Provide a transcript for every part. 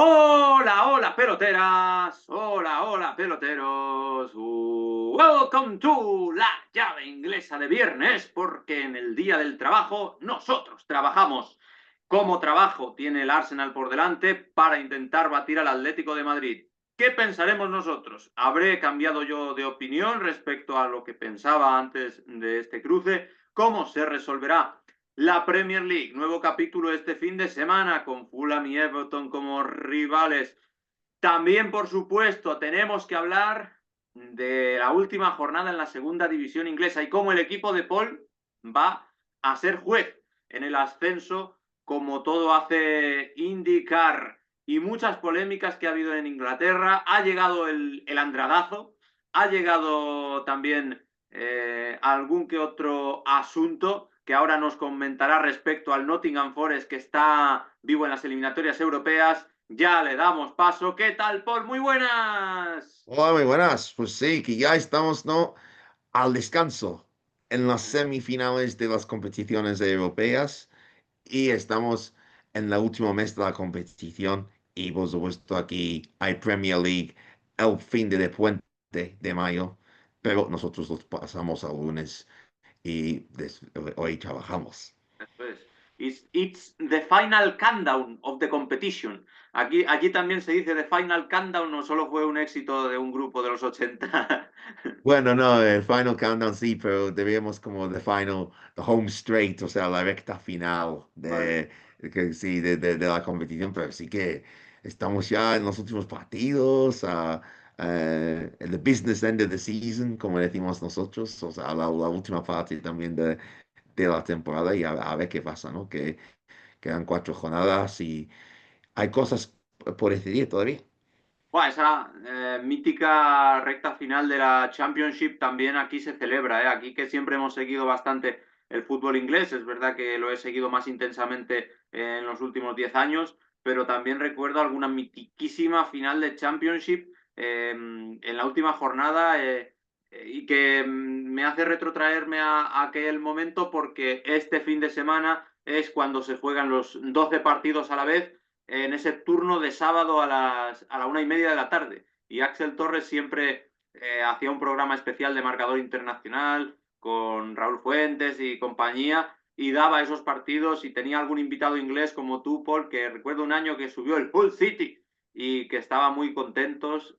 Hola, hola peloteras, hola, hola peloteros. Welcome to la llave inglesa de viernes, porque en el día del trabajo nosotros trabajamos. ¿Cómo trabajo tiene el Arsenal por delante para intentar batir al Atlético de Madrid? ¿Qué pensaremos nosotros? ¿Habré cambiado yo de opinión respecto a lo que pensaba antes de este cruce? ¿Cómo se resolverá la Premier League? Nuevo capítulo este fin de semana con Fulham y Everton como rivales. También, por supuesto, tenemos que hablar de la última jornada en la segunda división inglesa y cómo el equipo de Paul va a ser juez en el ascenso, como todo hace indicar. Y muchas polémicas que ha habido en Inglaterra. Ha llegado el andradazo, ha llegado también algún que otro asunto que ahora nos comentará respecto al Nottingham Forest, que está vivo en las eliminatorias europeas. Ya le damos paso. ¿Qué tal, Paul? Muy buenas. Hola, muy buenas. Pues sí, que ya estamos, ¿no? Al descanso en las semifinales de las competiciones europeas y estamos en el último mes de la competición y por supuesto aquí hay Premier League el fin de puente de mayo, pero nosotros los pasamos al lunes y hoy trabajamos. Eso es. It's the final countdown of the competition. Aquí también se dice the final countdown, no solo fue un éxito de un grupo de los 80. Bueno, no, el Final Countdown sí, pero debíamos como the home straight, o sea, la recta final Vale. sí, de la competición, pero sí que estamos ya en los últimos partidos, en the business end of the season, como decimos nosotros, o sea, la última parte también de la temporada y a ver qué pasa, ¿no? Que quedan 4 jornadas y hay cosas por decidir todavía. Buah, esa mítica recta final de la Championship también aquí se celebra, ¿eh? Aquí que siempre hemos seguido bastante el fútbol inglés, es verdad que lo he seguido más intensamente en los últimos 10 años, pero también recuerdo alguna mitiquísima final de Championship en la última jornada y que me hace retrotraerme a aquel momento porque este fin de semana es cuando se juegan los 12 partidos a la vez en ese turno de sábado a la 1:30 de la tarde. Y Axel Torres siempre hacía un programa especial de marcador internacional con Raúl Fuentes y compañía y daba esos partidos y tenía algún invitado inglés como tú, Paul, que recuerdo un año que subió el Hull City y que estaba muy contentos,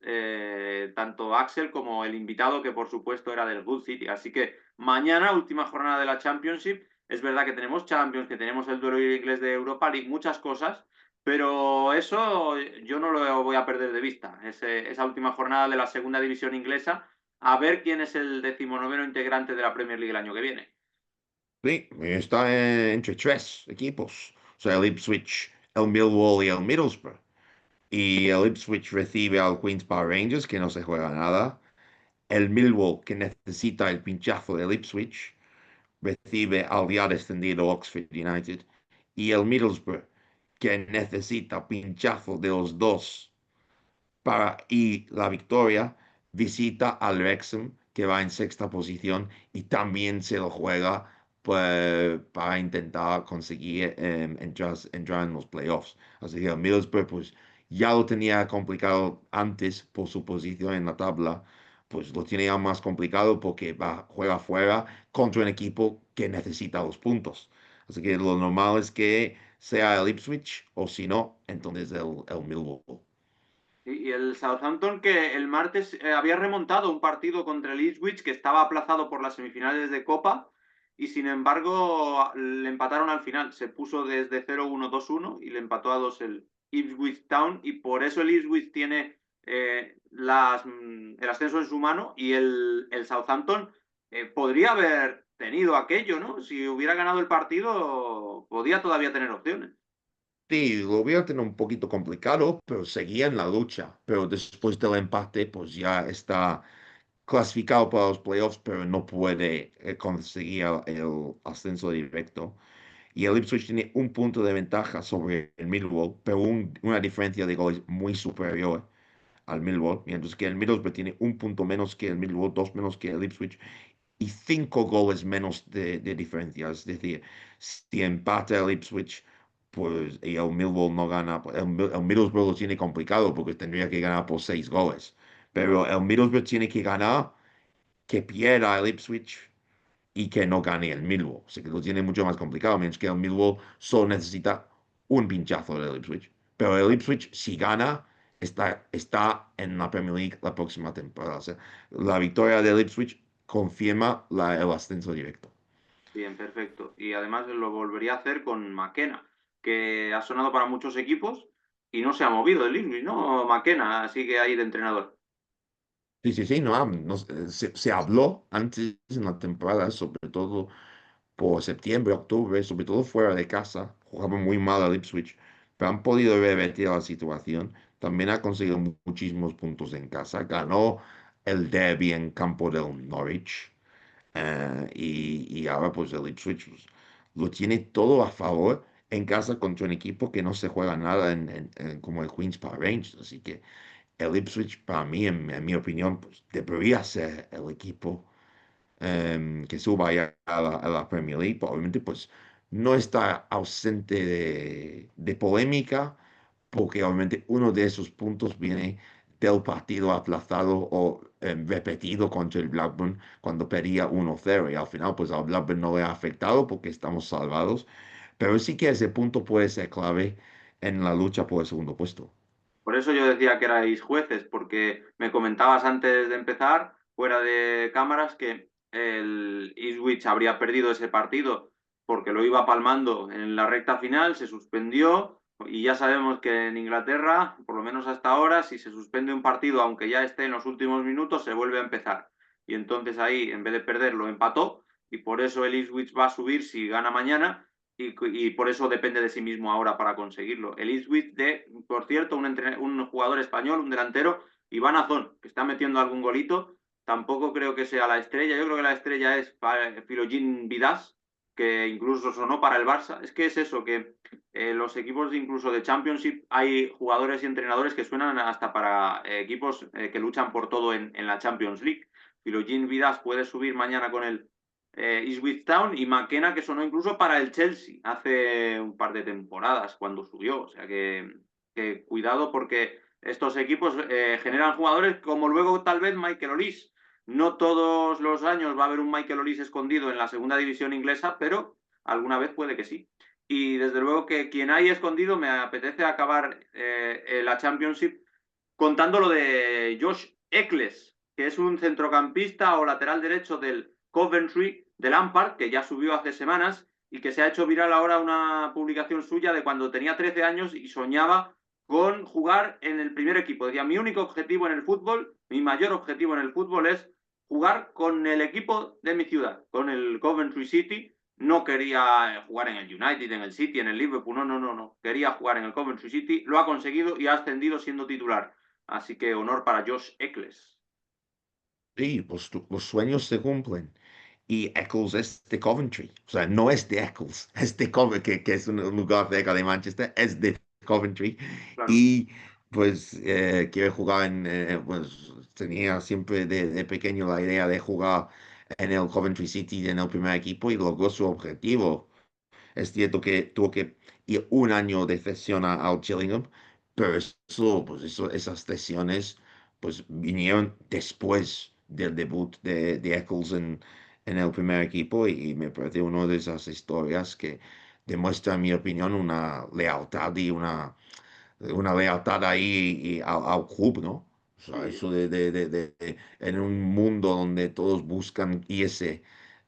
tanto Axel como el invitado, que por supuesto era del Hull City. Así que mañana, última jornada de la Championship, es verdad que tenemos Champions, que tenemos el duelo inglés de Europa League, muchas cosas, pero eso yo no lo voy a perder de vista, esa última jornada de la segunda división inglesa, a ver quién es el decimonoveno integrante de la Premier League el año que viene. Sí, está entre 3 equipos, o sea, el Ipswich, el Millwall y el Middlesbrough. Y el Ipswich recibe al Queens Park Rangers, que no se juega nada. El Millwall, que necesita el pinchazo del Ipswich, recibe al ya descendido Oxford United. Y el Middlesbrough, que necesita pinchazo de los dos para y la victoria, visita al Wrexham, que va en sexta posición y también se lo juega pues, para intentar conseguir entrar en los playoffs. Así que el Middlesbrough pues, ya lo tenía complicado antes por su posición en la tabla, pues lo tiene ya más complicado porque juega fuera contra un equipo que necesita los puntos. Así que lo normal es que sea el Ipswich o si no, entonces el Millwall. Y el Southampton que el martes había remontado un partido contra el Ipswich que estaba aplazado por las semifinales de Copa y sin embargo le empataron al final. Se puso desde 0-1, 2-1 y le empató a 2 el Ipswich Town y por eso el Ipswich tiene el ascenso en su mano y el Southampton podría haber tenido aquello, ¿no? Si hubiera ganado el partido, podía todavía tener opciones. Sí, lo hubiera tenido un poquito complicado, pero seguía en la lucha. Pero después del empate, pues ya está clasificado para los playoffs, pero no puede conseguir el ascenso directo. Y el Ipswich tiene un punto de ventaja sobre el Millwall, pero una diferencia de goles muy superior al Millwall, mientras que el Middlesbrough tiene un punto menos que el Millwall, dos menos que el Ipswich y 5 goles menos de diferencia. Es decir, si empata el Ipswich, pues y el Millwall no gana, pues, el Middlesbrough lo tiene complicado porque tendría que ganar por 6 goles. Pero No. el Middlesbrough tiene que ganar, que pierda el Ipswich y que no gane el Millwall. O sea que lo tiene mucho más complicado, mientras que el Millwall solo necesita un pinchazo del Ipswich. Pero el Ipswich, si gana, está en la Premier League la próxima temporada. O sea, la victoria del Ipswich confirma el ascenso directo. Bien, perfecto. Y además lo volvería a hacer con McKenna, que ha sonado para muchos equipos y no se ha movido el Ipswich, ¿no? McKenna sigue ahí de entrenador. Sí, sí, sí, no, se habló antes en la temporada, sobre todo por septiembre, octubre, sobre todo fuera de casa, jugaba muy mal al Ipswich, pero han podido revertir la situación. También ha conseguido muchísimos puntos en casa, ganó el derby en campo del Norwich, y ahora pues el Ipswich pues, lo tiene todo a favor en casa contra un equipo que no se juega nada como el Queen's Park Rangers, así que el Ipswich, para mí, en mi opinión, pues, debería ser el equipo que suba ya a la Premier League. Obviamente, pues no está ausente de polémica, porque obviamente uno de esos puntos viene del partido aplazado o repetido contra el Blackburn cuando perdía 1-0 y al final pues al Blackburn no le ha afectado porque estamos salvados, pero sí que ese punto puede ser clave en la lucha por el segundo puesto. Por eso yo decía que erais jueces, porque me comentabas antes de empezar, fuera de cámaras, que el Ipswich habría perdido ese partido porque lo iba palmando en la recta final, se suspendió y ya sabemos que en Inglaterra, por lo menos hasta ahora, si se suspende un partido, aunque ya esté en los últimos minutos, se vuelve a empezar. Y entonces ahí, en vez de perder, lo empató y por eso el Ipswich va a subir si gana mañana y por eso depende de sí mismo ahora para conseguirlo. El Ipswich de, por cierto, un jugador español, un delantero, Iván Azón, que está metiendo algún golito. Tampoco creo que sea la estrella. Yo creo que la estrella es Philogene Vidas, que incluso sonó para el Barça. Es que es eso, que los equipos incluso de Championship hay jugadores y entrenadores que suenan hasta para equipos que luchan por todo en la Champions League. Philogene Vidas puede subir mañana con el Ipswich Town y McKenna que sonó incluso para el Chelsea hace un par de temporadas cuando subió. O sea que cuidado porque estos equipos generan jugadores como luego tal vez Michael Olise. No todos los años va a haber un Michael Olise escondido en la segunda división inglesa, pero alguna vez puede que sí. Y desde luego que quien hay escondido me apetece acabar la Championship contando lo de Josh Eccles, que es un centrocampista o lateral derecho del Coventry, de Lampard, que ya subió hace semanas y que se ha hecho viral ahora una publicación suya de cuando tenía 13 años y soñaba con jugar en el primer equipo. Decía, mi único objetivo en el fútbol, mi mayor objetivo en el fútbol es jugar con el equipo de mi ciudad, con el Coventry City. No quería jugar en el United, en el City, en el Liverpool, no, no, no, no. Quería jugar en el Coventry City, lo ha conseguido y ha ascendido siendo titular. Así que honor para Josh Eccles. Sí, pues los sueños se cumplen. Y Eccles es de Coventry. O sea, no es de Eccles, es de Coventry, que es un lugar cerca de Manchester, es de Coventry. Claro. Y pues quiere jugar pues tenía siempre de pequeño la idea de jugar en el Coventry City, en el primer equipo, y logró su objetivo. Es cierto que tuvo que ir un año de cesión al Gillingham, pero esas cesiones pues vinieron después del debut de Eccles en el primer equipo y me parece una de esas historias que demuestra, en mi opinión, una lealtad y una lealtad ahí al club, ¿no? O sea, Sí. eso en un mundo donde todos buscan irse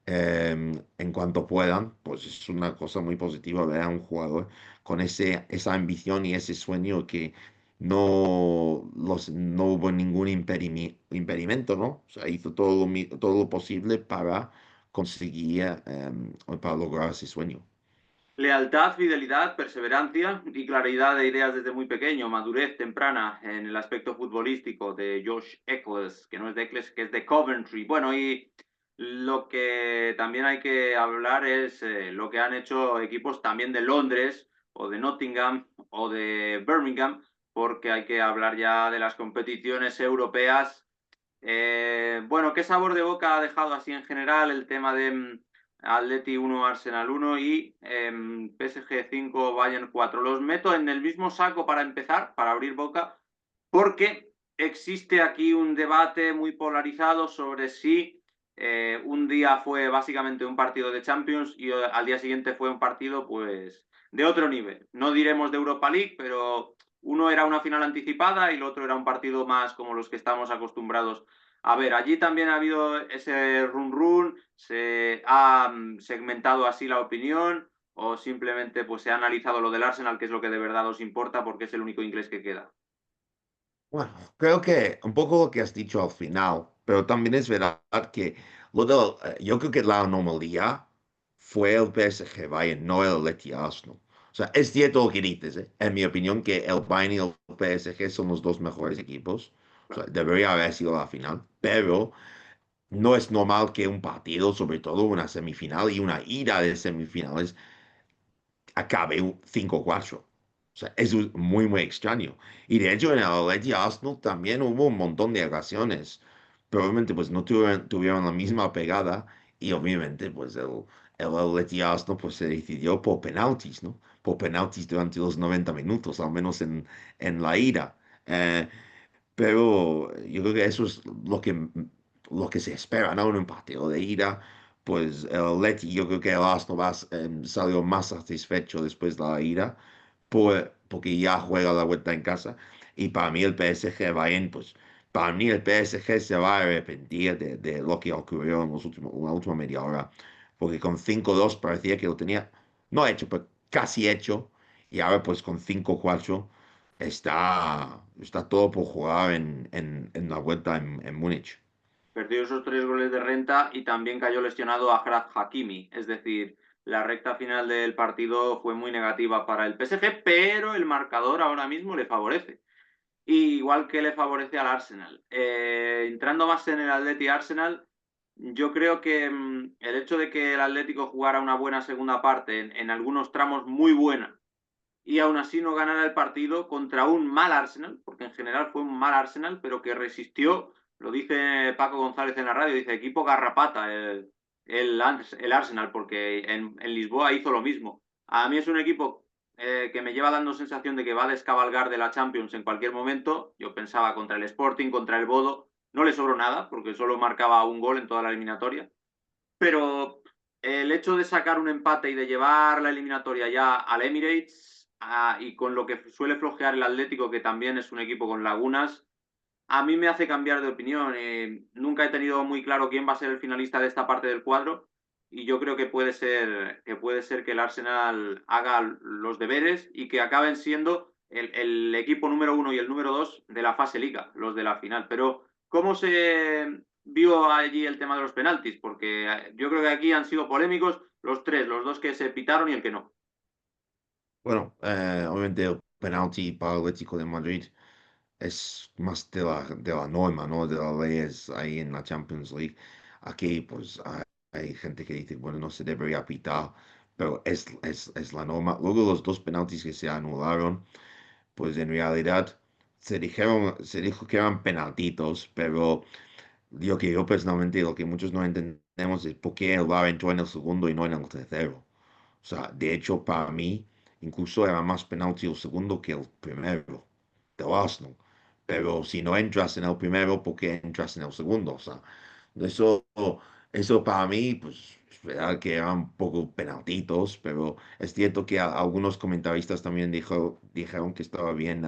en cuanto puedan, pues es una cosa muy positiva ver a un jugador con esa ambición y ese sueño que no hubo ningún impedimento, ¿no? O sea, hizo todo lo posible para conseguir, para lograr ese sueño. Lealtad, fidelidad, perseverancia y claridad de ideas desde muy pequeño, madurez temprana en el aspecto futbolístico de Josh Eccles, que no es de Eccles, que es de Coventry. Bueno, y lo que también hay que hablar es lo que han hecho equipos también de Londres o de Nottingham o de Birmingham, porque hay que hablar ya de las competiciones europeas. Bueno, ¿qué sabor de boca ha dejado así en general el tema de Atleti 1, Arsenal 1 y PSG 5, Bayern 4. Los meto en el mismo saco para empezar, para abrir boca, porque existe aquí un debate muy polarizado sobre si un día fue básicamente un partido de Champions y al día siguiente fue un partido pues de otro nivel. No diremos de Europa League, pero uno era una final anticipada y el otro era un partido más como los que estamos acostumbrados a ver. Allí también ha habido ese run run, se ha segmentado así la opinión o simplemente pues se ha analizado lo del Arsenal, que es lo que de verdad os importa porque es el único inglés que queda. Bueno, creo que un poco lo que has dicho al final, pero también es verdad que yo creo que la anomalía fue el PSG Bayern, no el Atleti Arsenal. O sea, es cierto lo que dices, ¿eh? En mi opinión, que el Bayern y el PSG son los dos mejores equipos. O sea, debería haber sido la final, pero no es normal que un partido, sobre todo una semifinal y una ida de semifinales, acabe 5-4. O sea, eso es muy, muy extraño. Y de hecho, en el Atleti Arsenal también hubo un montón de ocasiones. Probablemente pues no tuvieron la misma pegada y obviamente pues el Atleti Arsenal pues se decidió por penaltis, ¿no? Por penaltis durante los 90 minutos, al menos en la ida. Eh, pero yo creo que eso es lo que se espera, ¿no? En un partido de ida, pues el Leti, yo creo que el Arsenal salió más satisfecho después de la ida, porque ya juega la vuelta en casa. Y para mí el PSG va en, pues, para mí el PSG se va a arrepentir de lo que ocurrió en la última media hora, porque con 5-2 parecía que lo tenía, no hecho, pero casi hecho, y ahora pues con 5-4. Está todo por jugar en la vuelta en Múnich. Perdió esos 3 goles de renta y también cayó lesionado a Achraf Hakimi. Es decir, la recta final del partido fue muy negativa para el PSG, pero el marcador ahora mismo le favorece. Y igual que le favorece al Arsenal. Entrando más en el Atleti Arsenal, yo creo que el hecho de que el Atlético jugara una buena segunda parte, en algunos tramos muy buena, y aún así no ganara el partido contra un mal Arsenal, porque en general fue un mal Arsenal, pero que resistió, lo dice Paco González en la radio, dice equipo garrapata el Arsenal, porque en Lisboa hizo lo mismo. A mí es un equipo que me lleva dando sensación de que va a descabalgar de la Champions en cualquier momento. Yo pensaba contra el Sporting, contra el Bodo, no le sobró nada, porque solo marcaba un gol en toda la eliminatoria, pero el hecho de sacar un empate y de llevar la eliminatoria ya al Emirates y con lo que suele flojear el Atlético, que también es un equipo con lagunas, a mí me hace cambiar de opinión. Nunca he tenido muy claro quién va a ser el finalista de esta parte del cuadro y yo creo que el Arsenal haga los deberes y que acaben siendo el equipo número uno y el número dos de la fase liga, los de la final. Pero ¿cómo se vio allí el tema de los penaltis? Porque yo creo que aquí han sido polémicos los tres, los dos que se pitaron y el que no. Bueno, obviamente el penalti para el Atlético de Madrid es más de la norma, ¿no? De las leyes ahí en la Champions League. Aquí, pues, hay gente que dice, bueno, no se debería pitar, pero es la norma. Luego los dos penaltis que se anularon, pues en realidad se dijo que eran penaltitos, pero yo personalmente, lo que muchos no entendemos es por qué el VAR entró en el segundo y no en el tercero. O sea, de hecho, para mí, incluso era más penalti el segundo que el primero del Arsenal. Pero si no entras en el primero, ¿por qué entras en el segundo? O sea, eso, eso para mí, pues, es verdad que eran un poco penaltitos, pero es cierto que algunos comentaristas también dijeron que estaba bien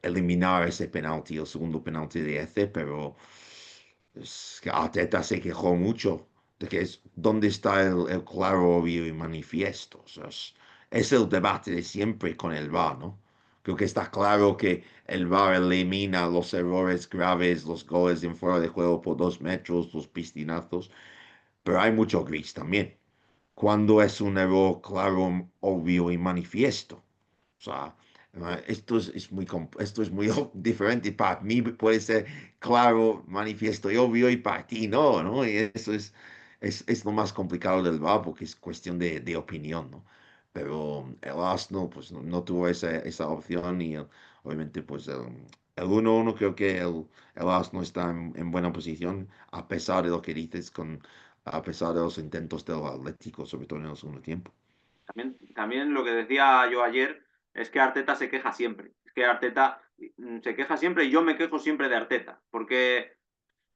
eliminar ese penalti, el segundo penalti de ese, pero es que Arteta se quejó mucho de que dónde está el claro, obvio y manifiesto. O sea, es el debate de siempre con el VAR, ¿no? Creo que está claro que el VAR elimina los errores graves, los goles en fuera de juego por 2 metros, los piscinazos, pero hay mucho gris también. Cuando es un error claro, obvio y manifiesto. O sea, esto es muy diferente. Para mí puede ser claro, manifiesto y obvio, y para ti no, ¿no? Y eso es lo más complicado del VAR porque es cuestión de opinión, ¿no? Pero el Arsenal, pues, no tuvo esa opción y obviamente, pues, el 1-1 creo que el Arsenal está en buena posición, a pesar de lo que dices con a pesar de los intentos del Atlético, sobre todo en el segundo tiempo. También lo que decía yo ayer es que Arteta se queja siempre. Es que Arteta se queja siempre y yo me quejo siempre de Arteta, porque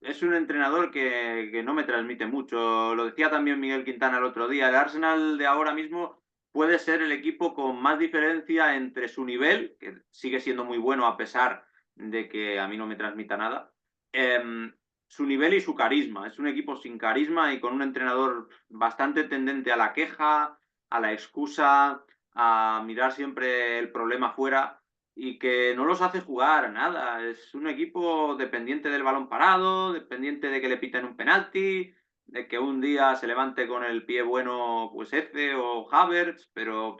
es un entrenador que no me transmite mucho. Lo decía también Miguel Quintana el otro día. El Arsenal de ahora mismo puede ser el equipo con más diferencia entre su nivel, que sigue siendo muy bueno a pesar de que a mí no me transmita nada, eh, su nivel y su carisma. Es un equipo sin carisma y con un entrenador bastante tendente a la queja, a la excusa, a mirar siempre el problema fuera y que no los hace jugar a nada. Es un equipo dependiente del balón parado, dependiente de que le piten un penalti, de que un día se levante con el pie bueno, pues Eze o Havertz, pero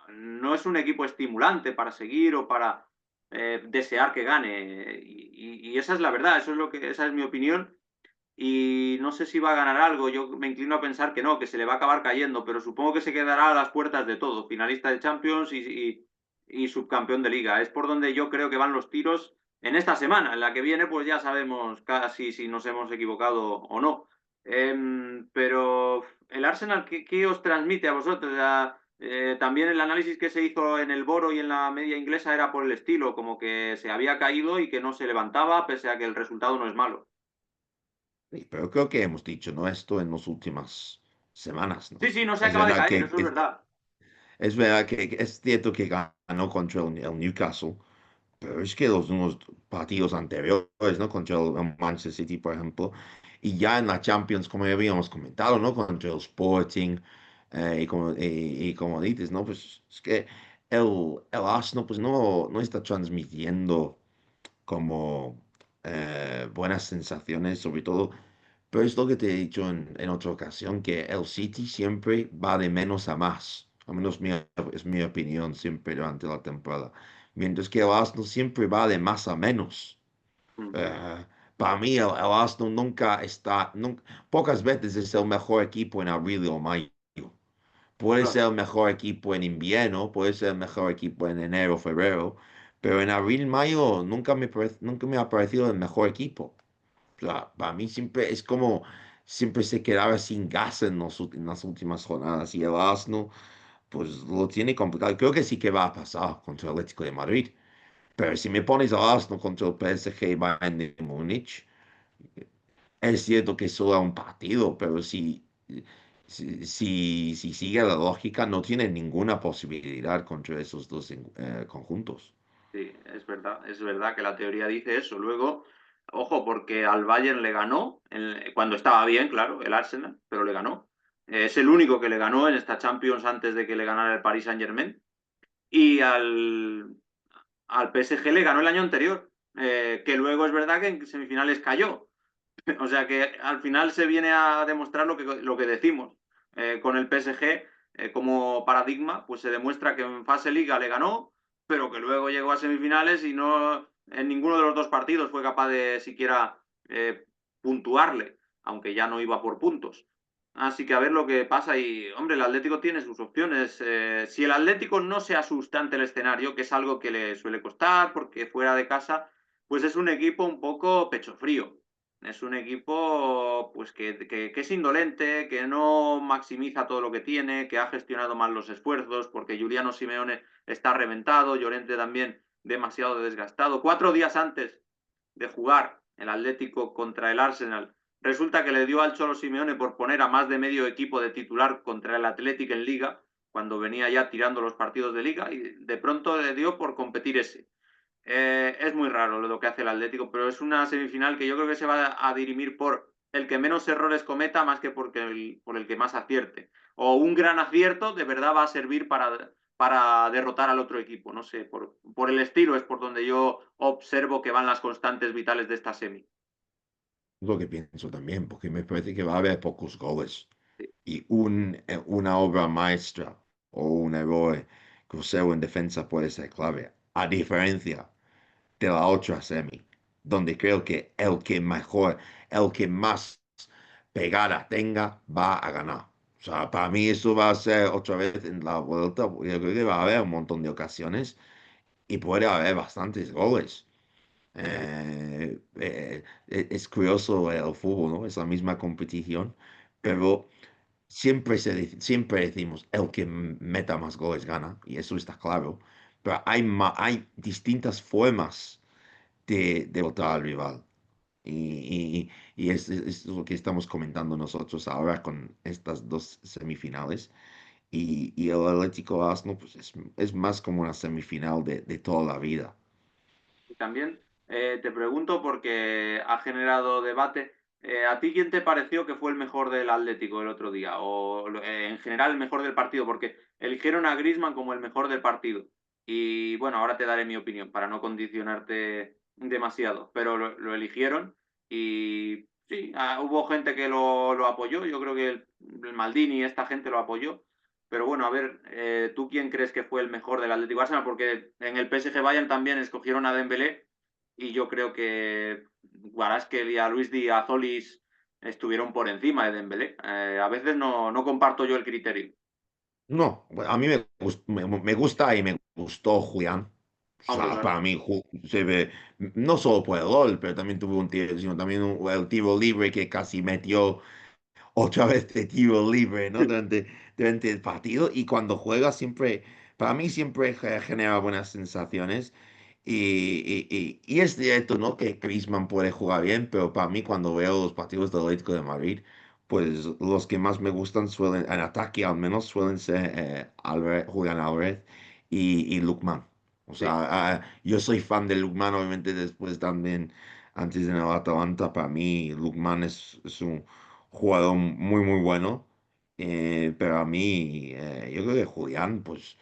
no es un equipo estimulante para seguir o para desear que gane. Y esa es la verdad, eso es lo que, esa es mi opinión. Y no sé si va a ganar algo, yo me inclino a pensar que no, que se le va a acabar cayendo, pero supongo que se quedará a las puertas de todo, finalista de Champions y subcampeón de liga. Es por donde yo creo que van los tiros en esta semana. En la que viene, pues ya sabemos casi si nos hemos equivocado o no. Pero el Arsenal, ¿qué os transmite a vosotros? También el análisis que se hizo en el Boro y en la media inglesa era por el estilo, como que se había caído y que no se levantaba, pese a que el resultado no es malo. Sí, pero creo que hemos dicho, ¿no? Esto en las últimas semanas, ¿no? Sí, sí, no se Es acaba de verdad caer, que, eso es verdad. es verdad que es cierto que ganó contra el Newcastle, pero es que los unos partidos anteriores, ¿no? Contra el Manchester City, por ejemplo, y ya en la Champions, como ya habíamos comentado, ¿no? Contra el Sporting, y como dices, ¿no? Pues es que el Arsenal, pues no está transmitiendo como buenas sensaciones, sobre todo. Pero es lo que te he dicho en otra ocasión, que el City siempre va de menos a más. Al menos es mi opinión siempre durante la temporada. Mientras que el Arsenal siempre va de más a menos. Ujú. Eh, para mí el Arsenal pocas veces es el mejor equipo en abril o mayo. Puede ser Claro, el mejor equipo en invierno, puede ser el mejor equipo en enero, febrero, pero en abril, mayo nunca me ha parecido el mejor equipo. O sea, para mí siempre es como, siempre se quedaba sin gas en las últimas jornadas y el Arsenal, pues lo tiene complicado. Creo que sí que va a pasar contra el Atlético de Madrid. Pero si me pones al Arsenal contra el PSG y Bayern de Múnich, es cierto que es solo un partido, pero si sigue la lógica, no tiene ninguna posibilidad contra esos dos conjuntos. sí, es verdad que la teoría dice eso. Luego, ojo, porque al Bayern le ganó, cuando estaba bien, claro, el Arsenal, pero le ganó. Es el único que le ganó en esta Champions antes de que le ganara el Paris Saint-Germain. Y al PSG le ganó el año anterior, que luego es verdad que en semifinales cayó. O sea que al final se viene a demostrar lo que decimos. Con el PSG como paradigma, pues se demuestra que en fase liga le ganó, pero que luego llegó a semifinales y no en ninguno de los dos partidos fue capaz de siquiera puntuarle, aunque ya no iba por puntos. Así que a ver lo que pasa y, hombre, el Atlético tiene sus opciones. Si el Atlético no se asusta ante el escenario, que es algo que le suele costar porque fuera de casa, pues es un equipo un poco pecho frío. Es un equipo pues que es indolente, que no maximiza todo lo que tiene, que ha gestionado mal los esfuerzos, porque Juliano Simeone está reventado, Llorente también demasiado desgastado. 4 días antes de jugar el Atlético contra el Arsenal, resulta que le dio al Cholo Simeone por poner a más de medio equipo de titular contra el Atlético en Liga, cuando venía ya tirando los partidos de Liga, y de pronto le dio por competir ese. Es muy raro lo que hace el Atlético, pero es una semifinal que yo creo que se va a dirimir por el que menos errores cometa más que por el que más acierte. O un gran acierto de verdad va a servir para derrotar al otro equipo. No sé, por el estilo es por donde yo observo que van las constantes vitales de esta semi. Lo que pienso también, porque me parece que va a haber pocos goles. Sí, Y una obra maestra o un error crucero en defensa puede ser clave. A diferencia de la otra semi, donde creo que el que más pegada tenga, va a ganar. O sea, para mí eso va a ser otra vez en la vuelta. Yo creo que va a haber un montón de ocasiones y puede haber bastantes goles. sí. Es curioso el fútbol, ¿no? Es la misma competición, pero siempre decimos, el que meta más goles gana, y eso está claro, pero hay distintas formas de derrotar al rival. Y es lo que estamos comentando nosotros ahora con estas dos semifinales. Y el Atlético Arsenal, pues es más como una semifinal de toda la vida. Y también te pregunto porque ha generado debate. ¿A ti quién te pareció que fue el mejor del Atlético el otro día? O en general el mejor del partido, porque eligieron a Griezmann como el mejor del partido. Y bueno, ahora te daré mi opinión para no condicionarte demasiado, pero lo eligieron y sí, hubo gente que lo apoyó. Yo creo que el Maldini y esta gente lo apoyó. Pero bueno, a ver, ¿tú quién crees que fue el mejor del Atlético de Arsenal? Porque en el PSG Bayern también escogieron a Dembélé y yo creo que Guarasquel y a Luis Díaz Olis estuvieron por encima de Dembélé. A veces no comparto yo el criterio. No, bueno, a mí me gusta y me gustó Julián. O Hombre, sea, claro. para mí se ve, no solo por el gol, pero también tuvo un tiro, sino también el tiro libre que casi metió otra vez de tiro libre, ¿no? Durante el partido. Y cuando juega siempre, para mí siempre genera buenas sensaciones. Y es cierto, ¿no? Que Griezmann puede jugar bien, pero para mí cuando veo los partidos del Atlético de Madrid, pues los que más me gustan suelen, en ataque al menos, suelen ser Julián Álvarez y Lookman. O Sí, sea, yo soy fan de Lookman, obviamente después también, antes en el Atalanta, para mí Lookman es un jugador muy bueno. Pero a mí, yo creo que Julián, pues,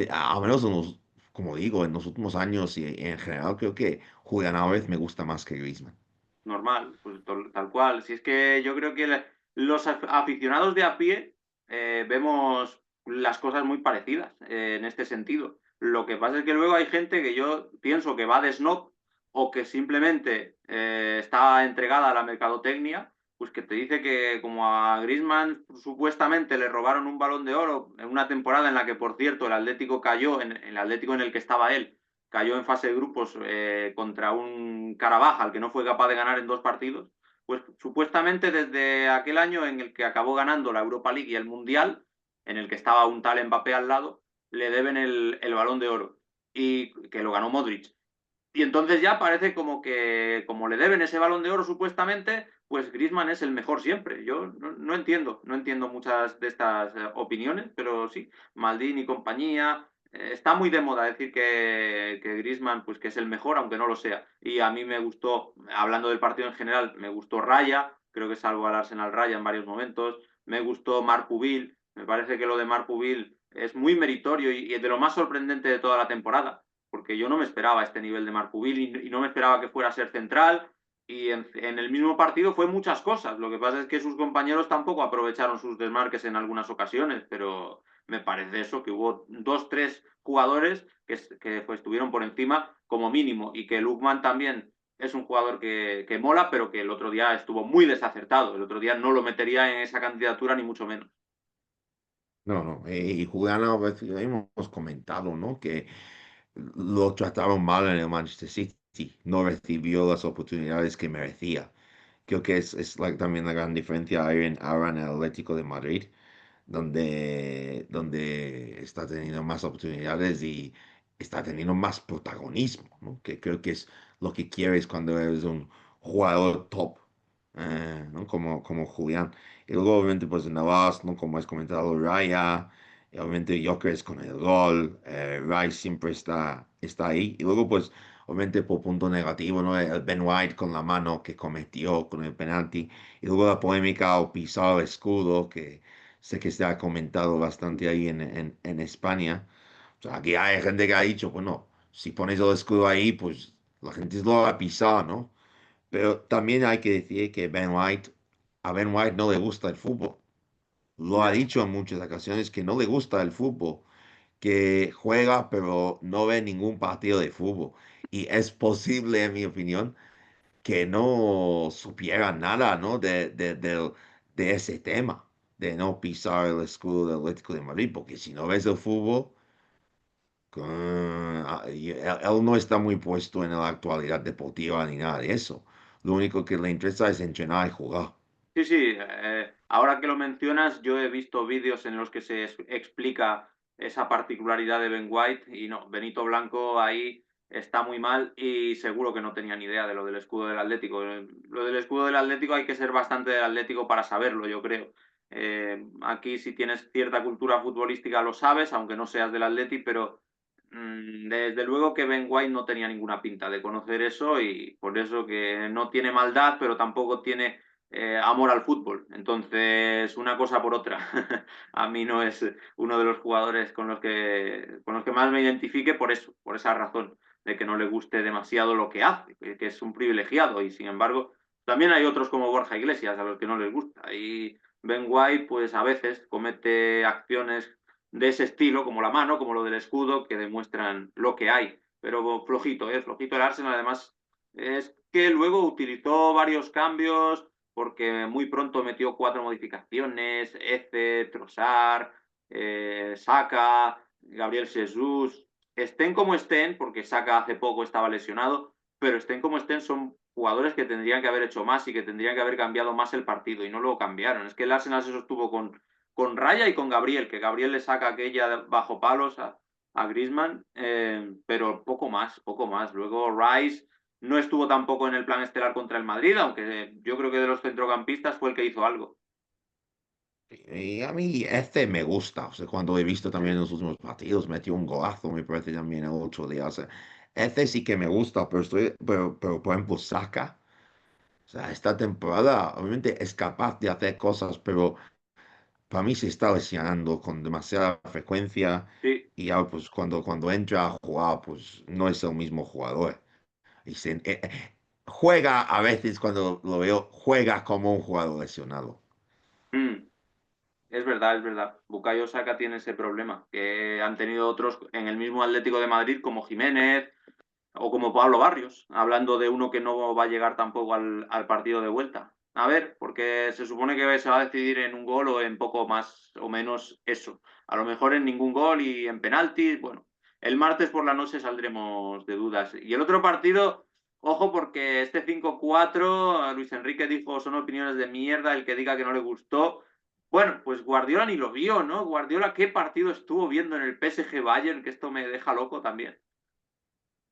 a menos como digo, en los últimos años y en general, creo que Julián Álvarez me gusta más que Griezmann. normal, pues tal cual. Si es que yo creo que los aficionados de a pie vemos las cosas muy parecidas en este sentido. Lo que pasa es que luego hay gente que yo pienso que va de snob o que simplemente está entregada a la mercadotecnia, pues que te dice que como a Griezmann supuestamente le robaron un balón de oro en una temporada en la que, por cierto, el Atlético cayó, en el Atlético en el que estaba él, cayó en fase de grupos contra un Carabajal que no fue capaz de ganar en dos partidos, pues supuestamente desde aquel año en el que acabó ganando la Europa League y el Mundial, en el que estaba un tal Mbappé al lado, le deben el balón de oro y que lo ganó Modric. Y entonces ya parece como que, como le deben ese balón de oro supuestamente, pues Griezmann es el mejor siempre. Yo no entiendo muchas de estas opiniones, pero sí, Maldini y compañía. Está muy de moda decir que Griezmann pues, que es el mejor, aunque no lo sea. Y a mí me gustó, hablando del partido en general, me gustó Raya, creo que salvo al Arsenal Raya en varios momentos. Me gustó Marc me parece que lo de Marc es muy meritorio y de lo más sorprendente de toda la temporada porque yo no me esperaba este nivel de Marcubil y no me esperaba que fuera a ser central. Y en el mismo partido fue muchas cosas. Lo que pasa es que sus compañeros tampoco aprovecharon sus desmarques en algunas ocasiones, pero me parece eso, que hubo dos, tres jugadores que pues, estuvieron por encima como mínimo y que Lukman también es un jugador que mola, pero que el otro día estuvo muy desacertado. El otro día no lo metería en esa candidatura ni mucho menos. No, no, y Julián Álvarez, hemos comentado, ¿no? Que lo trataron mal en el Manchester City, no recibió las oportunidades que merecía. Creo que es también la gran diferencia ahora en el Atlético de Madrid, donde está teniendo más oportunidades y está teniendo más protagonismo, ¿no? Que creo que es lo que quieres cuando eres un jugador top, ¿no? Como Julián. Y luego, obviamente, pues Navas, ¿no? Como has comentado, Raya, y obviamente Jokeres con el gol, Rice siempre está ahí. Y luego, pues, obviamente, por punto negativo, ¿no? El Ben White con la mano que cometió con el penalti. Y luego la polémica o pisar el escudo, que sé que se ha comentado bastante ahí en España. O sea, aquí hay gente que ha dicho, bueno, si pones el escudo ahí, pues la gente lo va a pisar, ¿no? Pero también hay que decir que a Ben White no le gusta el fútbol. Lo ha Ya. dicho en muchas ocasiones que no le gusta el fútbol, que juega pero no ve ningún partido de fútbol. Y es posible, en mi opinión, que no supiera nada, ¿no? De ese tema, de no pisar el escudo del Atlético de Madrid, porque si no ves el fútbol, él no está muy puesto en la actualidad deportiva ni nada de eso. Lo único que le interesa es entrenar y jugar. Sí, sí, ahora que lo mencionas, yo he visto vídeos en los que se explica esa particularidad de Ben White y no, Benito Blanco ahí está muy mal y seguro que no tenía ni idea de lo del escudo del Atlético. Lo del escudo del Atlético hay que ser bastante del Atlético para saberlo, yo creo. Aquí si tienes cierta cultura futbolística lo sabes, aunque no seas del Atleti, pero desde luego que Ben White no tenía ninguna pinta de conocer eso y por eso que no tiene maldad, pero tampoco tiene amor al fútbol. Entonces, una cosa por otra. A mí no es uno de los jugadores con los que más me identifique por eso, por esa razón, de que no le guste demasiado lo que hace, que es un privilegiado y sin embargo, también hay otros como Borja Iglesias a los que no les gusta. Y Ben White, pues a veces comete acciones de ese estilo, como la mano, como lo del escudo, que demuestran lo que hay. Pero flojito, flojito el Arsenal. Además, es que luego utilizó varios cambios, porque muy pronto metió 4 modificaciones, Eze, Trossard, Saka, Gabriel Jesús, estén como estén, porque Saka hace poco estaba lesionado, pero estén como estén son jugadores que tendrían que haber hecho más y que tendrían que haber cambiado más el partido y no lo cambiaron. Es que el Arsenal se sostuvo con Raya y con Gabriel, que Gabriel le saca aquella bajo palos a Griezmann, pero poco más, poco más. Luego Rice no estuvo tampoco en el plan estelar contra el Madrid, aunque yo creo que de los centrocampistas fue el que hizo algo. Y a mí este me gusta, o sea, cuando he visto también en los últimos partidos, metió un golazo, me parece también el otro día, o sea, este sí que me gusta, pero por ejemplo, Saka, o sea, esta temporada obviamente es capaz de hacer cosas, pero para mí se está lesionando con demasiada frecuencia Sí. y ya pues cuando entra a jugar, pues no es el mismo jugador. Y juega a veces cuando lo veo, juega como un jugador lesionado. Mm. Es verdad, es verdad. Bukayo Saka tiene ese problema, que han tenido otros en el mismo Atlético de Madrid, como Jiménez o como Pablo Barrios, hablando de uno que no va a llegar tampoco al partido de vuelta. A ver, porque se supone que se va a decidir en un gol o en poco más o menos eso. A lo mejor en ningún gol y en penaltis. Bueno, el martes por la noche saldremos de dudas. Y el otro partido, ojo, porque este 5-4, Luis Enrique dijo, son opiniones de mierda, el que diga que no le gustó. Bueno, pues Guardiola ni lo vio, ¿no? Guardiola, ¿qué partido estuvo viendo en el PSG Bayern? Que esto me deja loco también.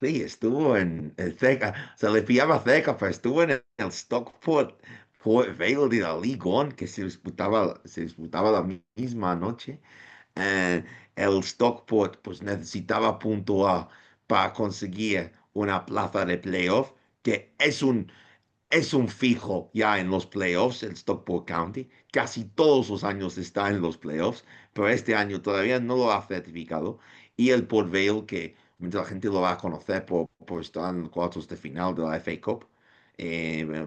Sí, estuvo en el cerca, se le pillaba cerca, pero estuvo en el Stockport Port Vale de la Ligue 1, que se disputaba la misma noche. El Stockport pues necesitaba puntuar para conseguir una plaza de playoff, que es un fijo ya en los playoffs, el Stockport County. Casi todos los años está en los playoffs, pero este año todavía no lo ha certificado. Y el Port Vale, que la gente lo va a conocer por estar en los cuartos de final de la FA Cup.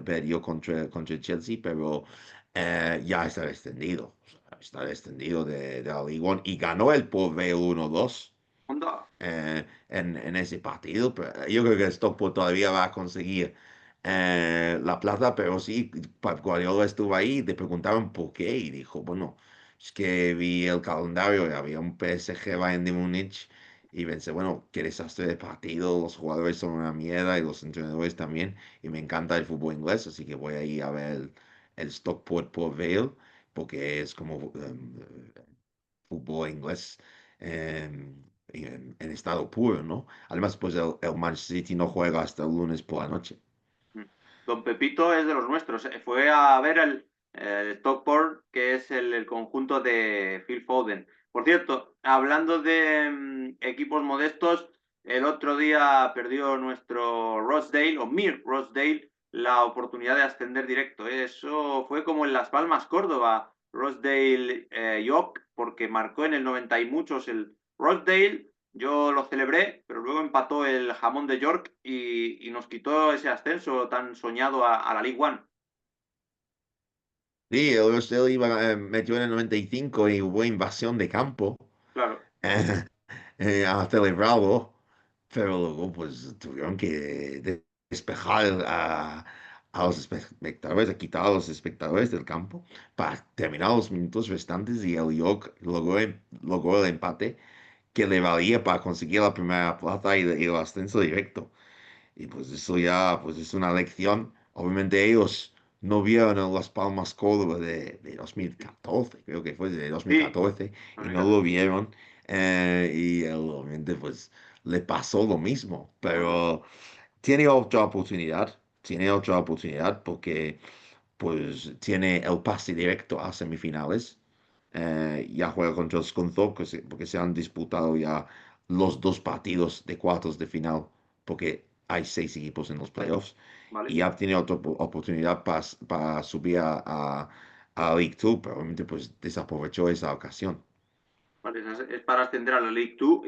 Perdió contra Chelsea, pero ya está descendido. O sea, está descendido de la Liga 1 y ganó el Port Vale 1-2 Onda. en ese partido. Pero yo creo que Stockport todavía va a conseguir la plata, pero sí, Guardiola estuvo ahí, le preguntaron por qué y dijo, bueno, es que vi el calendario y había un PSG Bayern de Múnich y pensé, bueno, qué desastre de partido, los jugadores son una mierda y los entrenadores también, y me encanta el fútbol inglés, así que voy a ir a ver el Stockport por Vale, porque es como fútbol inglés en estado puro, ¿no? Además, pues el Manchester City no juega hasta el lunes por la noche. Mm. Don Pepito es de los nuestros. Fue a ver el Stockport, que es el conjunto de Phil Foden. Por cierto, hablando de equipos modestos, el otro día perdió nuestro Rochdale, o Mir Rochdale, la oportunidad de ascender directo. Eso fue como en Las Palmas, Córdoba, Rochdale York, porque marcó en el 90 y muchos el Rochdale. Yo lo celebré, pero luego empató el Jamón de York y nos quitó ese ascenso tan soñado a la League One. Sí, el iba, metió en el 95 y hubo invasión de campo Claro. eh, a celebrarlo, pero luego pues tuvieron que despejar a los espectadores, a quitar a los espectadores del campo para terminar los minutos restantes y el York logró el empate que le valía para conseguir la primera plaza y el ascenso directo. Y pues eso ya pues es una lección. Obviamente ellos no vieron a Las Palmas Córdoba de 2014, creo que fue de Sí, 2014, y no lo 2014. vieron, y obviamente pues le pasó lo mismo, Correcto. pero tiene otra oportunidad porque pues tiene el pase directo a semifinales. Ya juega contra el Scunthorpe porque se han disputado ya los dos partidos de cuartos de final porque hay seis equipos en los playoffs y Vale. ya tiene otra oportunidad para subir a League Two, pero obviamente pues desaprovechó esa ocasión. Vale, es para ascender a la League 2.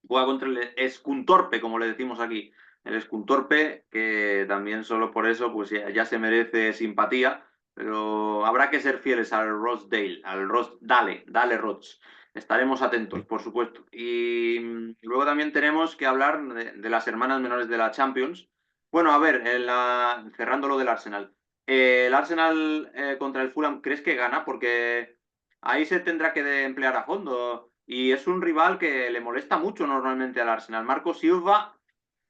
Juega contra el Escuntorpe, como le decimos aquí. El Escuntorpe, que también solo por eso pues ya se merece simpatía, pero habrá que ser fieles al Rochdale, al Dale Roch. Estaremos atentos, ¿Sí? por supuesto. Y luego también tenemos que hablar de las hermanas menores de la Champions. Bueno, a ver, cerrando lo del Arsenal. El Arsenal contra el Fulham, ¿crees que gana? Porque ahí se tendrá que emplear a fondo. Y es un rival que le molesta mucho normalmente al Arsenal. Marco Silva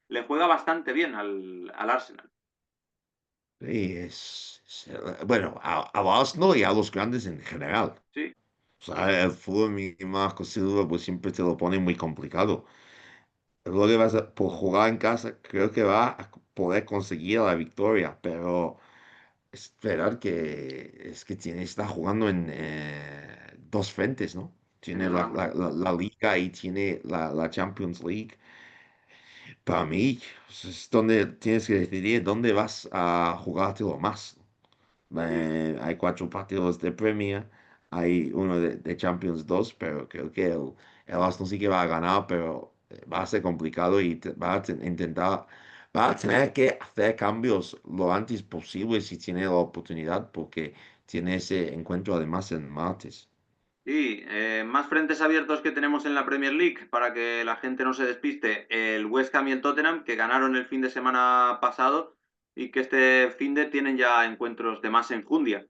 le juega bastante bien al Arsenal. Sí, bueno, al Arsenal y a los grandes en general. Sí, O sea, el Fulham y Marco Silva pues siempre te lo ponen muy complicado. Lo que por jugar en casa, creo que va a poder conseguir la victoria, pero esperar que es que está jugando en dos frentes, ¿no? en Tiene el la, Bramble. la Liga y tiene la Champions League. Para mí, es donde tienes que decidir dónde vas a jugártelo más. Sí, Hay cuatro partidos de Premier, hay uno de Champions 2, pero creo que el Arsenal sí que va a ganar, pero va a ser complicado y va a tener que hacer cambios lo antes posible si tiene la oportunidad, porque tiene ese encuentro además el martes. sí, más frentes abiertos que tenemos en la Premier League para que la gente no se despiste. El West Ham y el Tottenham, que ganaron el fin de semana pasado y que este fin de tienen ya encuentros de más enjundia.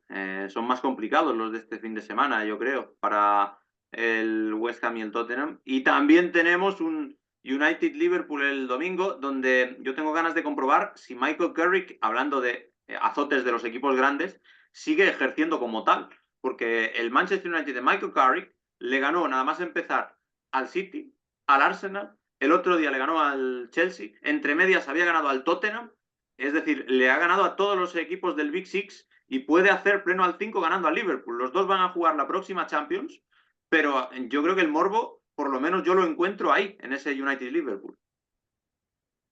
Son más complicados los de este fin de semana, yo creo, para el West Ham y el Tottenham. Y también tenemos un United Liverpool el domingo, donde yo tengo ganas de comprobar si Michael Carrick, hablando de azotes de los equipos grandes, sigue ejerciendo como tal porque el Manchester United de Michael Carrick le ganó nada más empezar al City, al Arsenal, el otro día le ganó al Chelsea, entre medias había ganado al Tottenham, es decir, le ha ganado a todos los equipos del Big Six y puede hacer pleno al 5 ganando al Liverpool. Los dos van a jugar la próxima Champions, pero yo creo que el morbo, por lo menos yo lo encuentro ahí, en ese United Liverpool.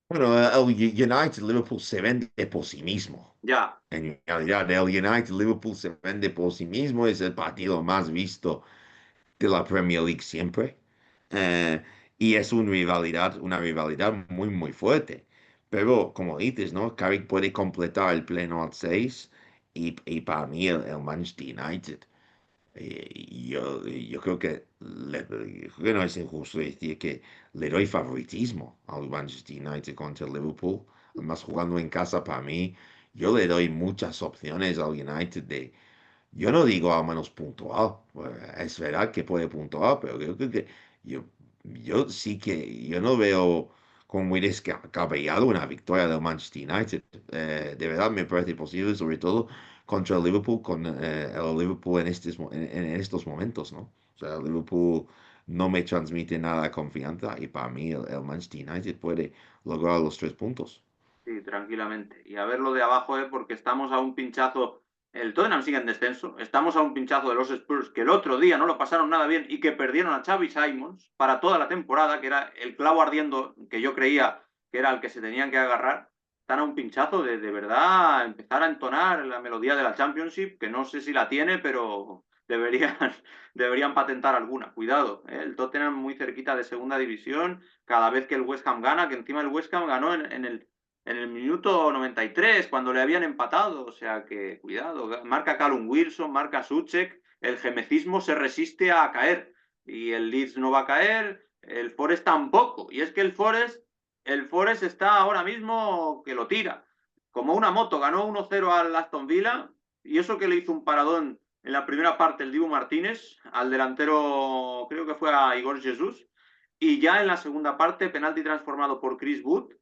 Bueno, el United Liverpool se vende por sí mismo. Ya, En realidad, el United Liverpool se vende por sí mismo, es el partido más visto de la Premier League siempre. Eh, y es una rivalidad muy, muy fuerte. Pero, como dices, ¿no? Carrick puede completar el pleno al 6 y para mí el Manchester United. Yo creo que, creo que no es injusto decir que le doy favoritismo al Manchester United contra el Liverpool. Además, jugando en casa para mí, yo le doy muchas opciones al United de yo no digo al menos puntual. Es verdad que puede puntuar, pero yo creo que yo, yo sí que yo no veo como muy descabellado una victoria del Manchester United. De verdad me parece posible, sobre todo contra el Liverpool, con el Liverpool en estos momentos, ¿no? O sea, el Liverpool no me transmite nada de confianza y para mí el Manchester United puede lograr los 3 puntos. sí, tranquilamente. Y a ver lo de abajo, porque estamos a un pinchazo. El Tottenham sigue en descenso. Estamos a un pinchazo de los Spurs, que el otro día no lo pasaron nada bien y que perdieron a Xavi Simons para toda la temporada, que era el clavo ardiendo que yo creía que era el que se tenían que agarrar. Están a un pinchazo de verdad empezar a entonar la melodía de la Championship, que no sé si la tiene, pero deberían, deberían patentar alguna. Cuidado, el Tottenham muy cerquita de segunda división, cada vez que el West Ham gana, que encima el West Ham ganó en el minuto 93, cuando le habían empatado. O sea que, cuidado, marca Callum Wilson, marca Suchek, el gemecismo se resiste a caer. Y el Leeds no va a caer, el Forest tampoco. Y es que el Forest está ahora mismo que lo tira. Como una moto, ganó 1-0 al Aston Villa, y eso que le hizo un paradón en la primera parte el Dibu Martínez, al delantero, creo que fue a Igor Jesús, y ya en la segunda parte, penalti transformado por Chris Wood,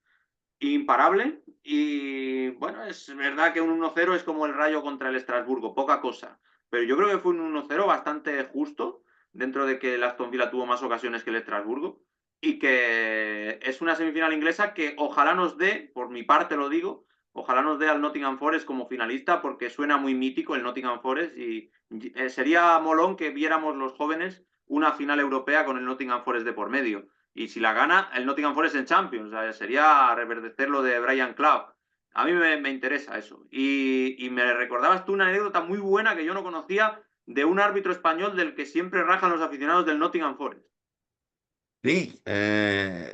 imparable. Y bueno, es verdad que un 1-0 es como el Rayo contra el Estrasburgo, poca cosa. Pero yo creo que fue un 1-0 bastante justo, dentro de que el Aston Villa tuvo más ocasiones que el Estrasburgo. Y que es una semifinal inglesa que ojalá nos dé, por mi parte lo digo, ojalá nos dé al Nottingham Forest como finalista, porque suena muy mítico el Nottingham Forest. Y sería molón que viéramos los jóvenes una final europea con el Nottingham Forest de por medio. Y si la gana, el Nottingham Forest en Champions. O sea, sería reverdecer lo de Brian Clough. A mí me interesa eso. Y me recordabas tú una anécdota muy buena que yo no conocía de un árbitro español del que siempre rajan los aficionados del Nottingham Forest. Sí, en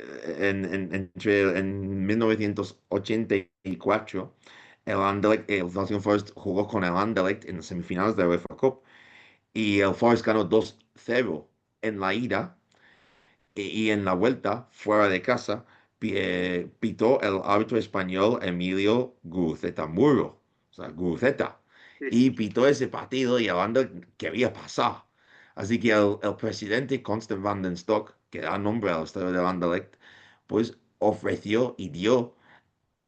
1984, el Nottingham Forest jugó con el Anderlecht en las semifinales de la UEFA Cup y el Forest ganó 2-0 en la ida y en la vuelta, fuera de casa, pitó el árbitro español Emilio Guruceta Muro, o sea, Guruceta, Sí, y pitó ese partido y el Anderlecht quería pasar. Así que el presidente Constant van den Stock, que da nombre al estadio del Anderlecht, pues ofreció y dio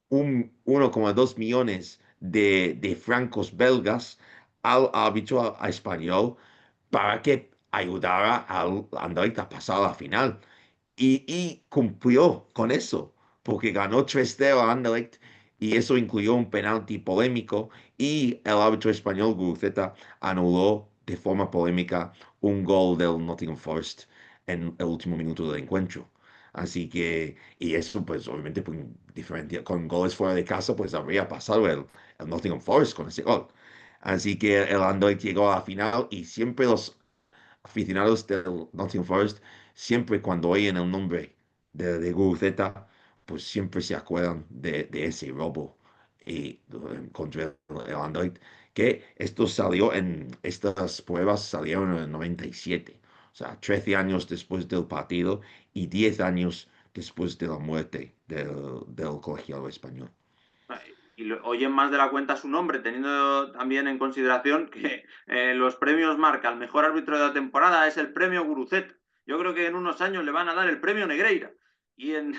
1,2 millones de francos belgas al árbitro español para que ayudara al Anderlecht a pasar a la final. Y cumplió con eso, porque ganó 3-0 a Anderlecht y eso incluyó un penalti polémico y el árbitro español Guruceta anuló de forma polémica un gol del Nottingham Forest en el último minuto del encuentro. Así que, y eso pues obviamente pues, con goles fuera de casa pues habría pasado el Nottingham Forest con ese gol. Así que el Anderlecht llegó a la final y siempre los aficionados del Nottingham Forest, siempre cuando oyen el nombre de Guruceta, pues siempre se acuerdan de ese robo contra el Anderlecht, que esto salió estas pruebas salieron en el 97, o sea, 13 años después del partido y 10 años después de la muerte del colegiado español. y oyen más de la cuenta su nombre, teniendo también en consideración que los premios marca el mejor árbitro de la temporada es el premio Guruceta. Yo creo que en unos años le van a dar el premio Negreira. Y en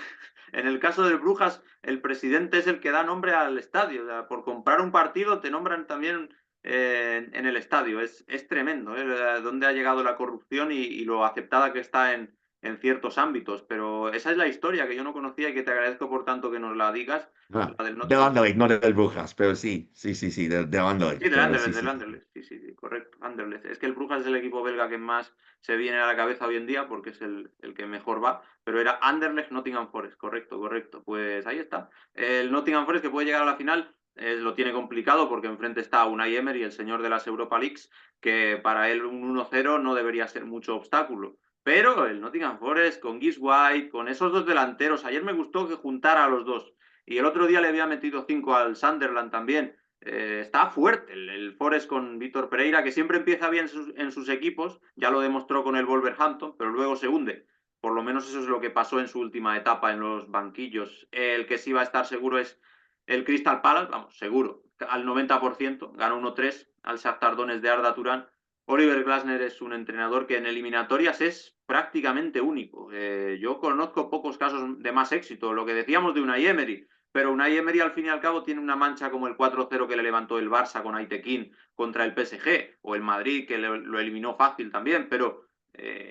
el caso del Brujas, el presidente es el que da nombre al estadio. O sea, por comprar un partido te nombran también en el estadio. Es tremendo, dónde ha llegado la corrupción y lo aceptada que está en ciertos ámbitos. Pero esa es la historia que yo no conocía y que te agradezco por tanto que nos la digas, Ah, la del del Nottingham. Anderlecht, no del Brujas, pero sí, sí, sí, sí, del Sí, Anderlecht, del pero Anderlecht, sí, del sí, sí. Anderlecht. Sí, sí, sí, correcto, Anderlecht. Es que el Brujas es el equipo belga que más se viene a la cabeza hoy en día porque es el que mejor va, pero era Anderlecht Nottingham Forest, correcto, correcto. Pues ahí está. El Nottingham Forest que puede llegar a la final lo tiene complicado porque enfrente está Unai Emery, el señor de las Europa Leagues, que para él un 1-0 no debería ser mucho obstáculo. Pero el Nottingham Forest con Gibbs White, con esos dos delanteros, ayer me gustó que juntara a los dos. Y el otro día le había metido 5 al Sunderland también. Está fuerte el Forest con Víctor Pereira, que siempre empieza bien en sus equipos, ya lo demostró con el Wolverhampton, pero luego se hunde. Por lo menos eso es lo que pasó en su última etapa en los banquillos. El que sí va a estar seguro es el Crystal Palace, vamos, seguro, al 90%, ganó 1-3 al Shakhtar Donetsk de Arda Turán. Oliver Glasner es un entrenador que en eliminatorias es prácticamente único. Yo conozco pocos casos de más éxito. Lo que decíamos de Unai Emery, pero Unai Emery al fin y al cabo tiene una mancha como el 4-0 que le levantó el Barça con Aitekin contra el PSG o el Madrid que lo eliminó fácil también, pero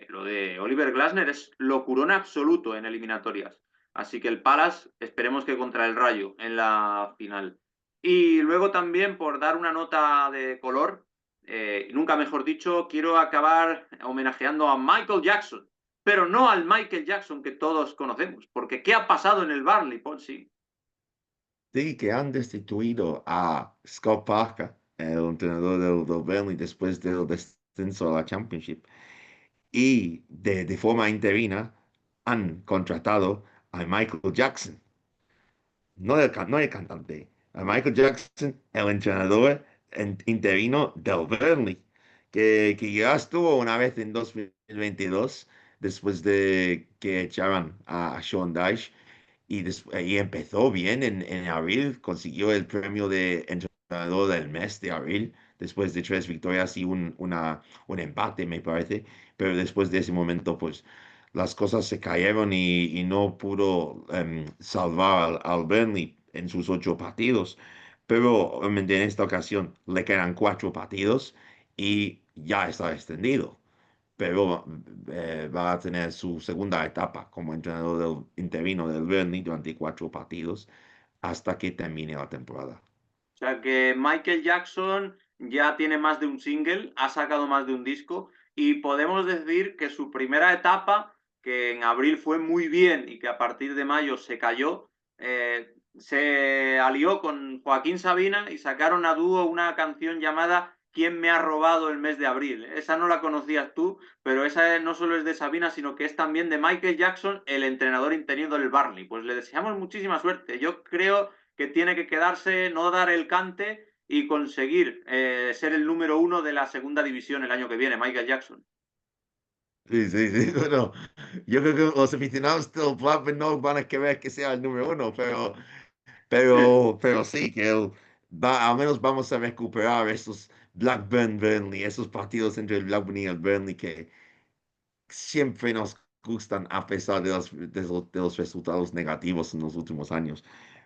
lo de Oliver Glasner es locurón absoluto en eliminatorias. Así que el Palace esperemos que contra el Rayo en la final. Y luego también por dar una nota de color, nunca mejor dicho, quiero acabar homenajeando a Michael Jackson, pero no al Michael Jackson que todos conocemos, porque ¿qué ha pasado en el Barley, Ponzi? Sí, que han destituido a Scott Parker, el entrenador del Burnley, después del descenso a la Championship. Y de forma interina han contratado a Michael Jackson, no el cantante, a Michael Jackson, el entrenador interino del Burnley, que ya estuvo una vez en 2022, después de que echaran a Sean Dyche y empezó bien en abril, consiguió el premio de entrenador del mes de abril, después de 3 victorias y un empate, me parece, pero después de ese momento, pues las cosas se cayeron y no pudo salvar al Burnley en sus 8 partidos. Pero obviamente en esta ocasión le quedan 4 partidos y ya está extendido. Pero va a tener su segunda etapa como entrenador interino del Burnley durante 4 partidos hasta que termine la temporada. O sea que Michael Jackson ya tiene más de un single, ha sacado más de un disco y podemos decir que su primera etapa, que en abril fue muy bien y que a partir de mayo se cayó, se alió con Joaquín Sabina y sacaron a dúo una canción llamada ¿Quién me ha robado el mes de abril? Esa no la conocías tú, pero esa no solo es de Sabina, sino que es también de Michael Jackson, el entrenador interino del Barley. Pues le deseamos muchísima suerte. Yo creo que tiene que quedarse, no dar el cante y conseguir ser el número uno de la segunda división el año que viene, Michael Jackson. Sí, sí, sí, bueno, yo creo que los aficionados del Blackburn no van a querer que sea el número uno, pero sí, que él al menos vamos a recuperar esos Blackburn-Burnley, esos partidos entre el Blackburn y el Burnley que siempre nos gustan a pesar de los resultados negativos en los últimos años.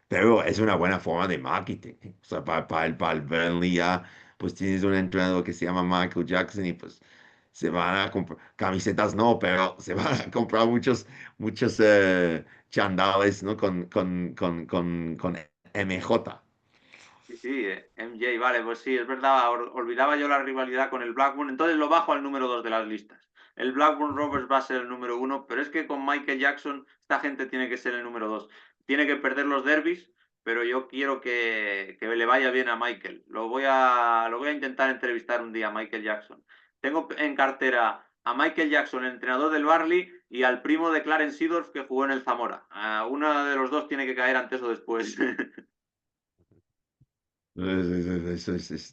Pero es una buena forma de marketing. O sea, para el Burnley ya, pues tienes un entrenador que se llama Michael Jackson y pues se van a comprar, camisetas no, pero se van a comprar muchos chandales, ¿no? Con MJ. Sí, sí, MJ, vale, pues sí, es verdad, olvidaba yo la rivalidad con el Blackburn, entonces lo bajo al número 2 de las listas. El Blackburn Rovers va a ser el número uno, pero es que con Michael Jackson esta gente tiene que ser el número 2. Tiene que perder los derbis, pero yo quiero que le vaya bien a Michael. Lo voy a intentar entrevistar un día a Michael Jackson. Tengo en cartera a Michael Jackson, el entrenador del Barley, y al primo de Clarence Seedorf que jugó en el Zamora. Uno de los dos tiene que caer antes o después.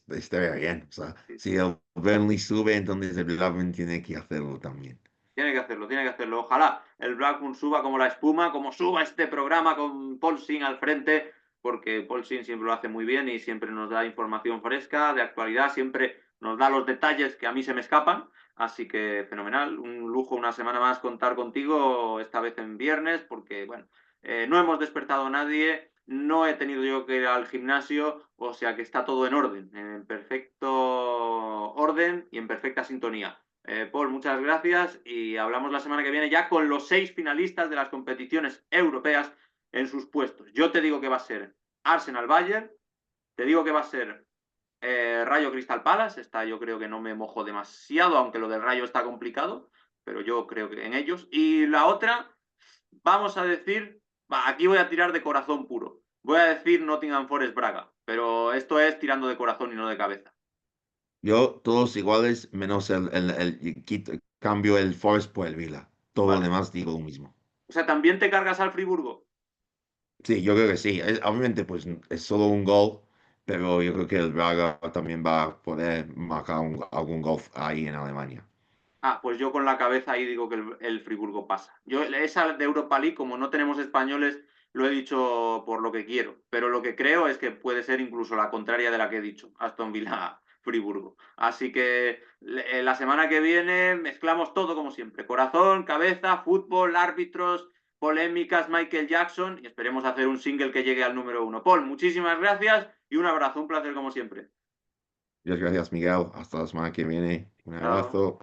Estaría bien. O sea, si el Burnley sube, entonces el Blackburn tiene que hacerlo también. Tiene que hacerlo, tiene que hacerlo. Ojalá el Blackburn suba como la espuma, como suba este programa con Paul Singh al frente, porque Paul Singh siempre lo hace muy bien y siempre nos da información fresca, de actualidad, siempre nos da los detalles que a mí se me escapan. Así que fenomenal, un lujo una semana más contar contigo, esta vez en viernes, porque bueno, no hemos despertado a nadie, no he tenido yo que ir al gimnasio, o sea que está todo en orden, en perfecto orden y en perfecta sintonía. Paul, muchas gracias y hablamos la semana que viene ya con los 6 finalistas de las competiciones europeas en sus puestos. Yo te digo que va a ser Arsenal-Bayern, te digo que va a ser Rayo Crystal Palace, esta yo creo que no me mojo demasiado, aunque lo del Rayo está complicado, pero yo creo que en ellos. Y la otra, vamos a decir, aquí voy a tirar de corazón puro, voy a decir Nottingham Forest Braga, pero esto es tirando de corazón y no de cabeza. Yo, todos iguales, menos cambio el Forest por el Vila. Todo lo Vale. demás digo lo mismo. O sea, también te cargas al Friburgo. Sí, yo creo que sí. Obviamente, pues es solo un gol, pero yo creo que el Braga también va a poder marcar algún gol ahí en Alemania. Pues yo con la cabeza ahí digo que el Friburgo pasa. Yo esa de Europa League, como no tenemos españoles, lo he dicho por lo que quiero, pero lo que creo es que puede ser incluso la contraria de la que he dicho, Aston Villa Friburgo. Así que la semana que viene mezclamos todo como siempre, corazón, cabeza, fútbol, árbitros, polémicas, Michael Jackson y esperemos hacer un single que llegue al número uno. Paul, muchísimas gracias y un abrazo, un placer como siempre. Muchas gracias, Miguel. Hasta la semana que viene. Un Chao. abrazo.